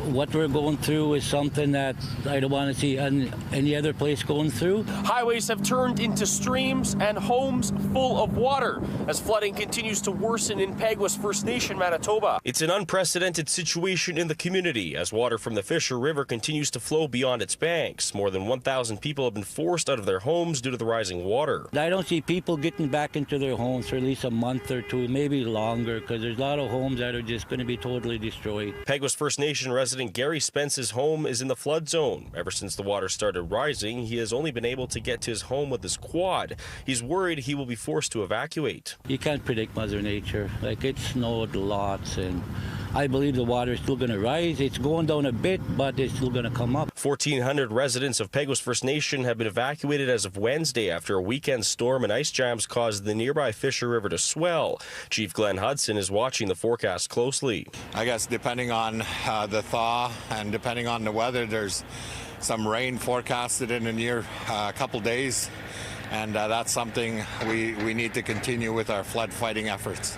What we're going through is something that I don't want to see any other place going through. Highways have turned into streams and homes full of water as flooding continues to worsen in Peguis First Nation, Manitoba. It's an unprecedented situation in the community as water from the Fisher River continues to flow beyond its banks. More than 1,000 people have been forced out of their homes due to the rising water. I don't see people getting back into their homes for at least a month or two, maybe longer, because there's a lot of homes that are just going to be totally destroyed. Peguis First Nation resident Gary Spence's home is in the flood zone. Ever since the water started rising, he has only been able to get to his home with his quad. He's worried he will be forced to evacuate. You can't predict Mother Nature. Like, it snowed lots, and I believe the water is still going to rise. It's going down a bit, but it's still going to come up. 1,400 residents of Peguis First Nation have been evacuated as of Wednesday after a weekend storm and ice jams caused the nearby Fisher River to swell. Chief Glenn Hudson is watching the forecast closely. I guess depending on the thaw and depending on the weather, there's some rain forecasted in the near couple days, and that's something we need to continue with our flood fighting efforts.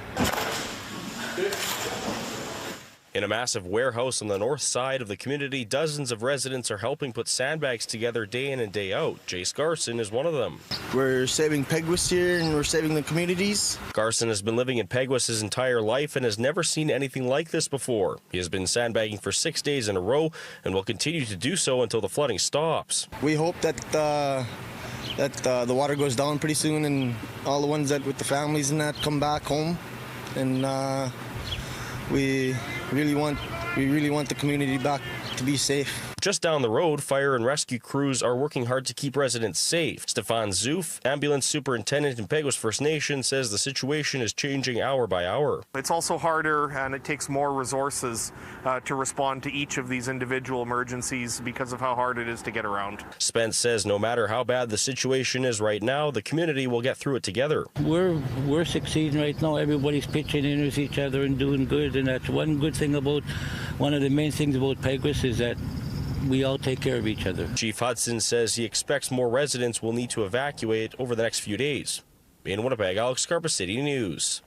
In a massive warehouse on the north side of the community, dozens of residents are helping put sandbags together day in and day out. Jace Garson is one of them. We're saving Peguis here, and we're saving the communities. Garson has been living in Peguis his entire life and has never seen anything like this before. He has been sandbagging for 6 days in a row and will continue to do so until the flooding stops. We hope that the water goes down pretty soon, and all the ones that with the families and that come back home, and we really want the community back to be safe. Just down the road, fire and rescue crews are working hard to keep residents safe. Stefan Zoof, ambulance superintendent in Peguis First Nation, says the situation is changing hour by hour. It's also harder and it takes more resources to respond to each of these individual emergencies because of how hard it is to get around. Spence says no matter how bad the situation is right now, the community will get through it together. We're succeeding right now. Everybody's pitching in with each other and doing good, and that's one good thing about, one of the main things about Peguis is that we all take care of each other. Chief Hudson says he expects more residents will need to evacuate over the next few days. In Winnipeg, Alex Carpa City News.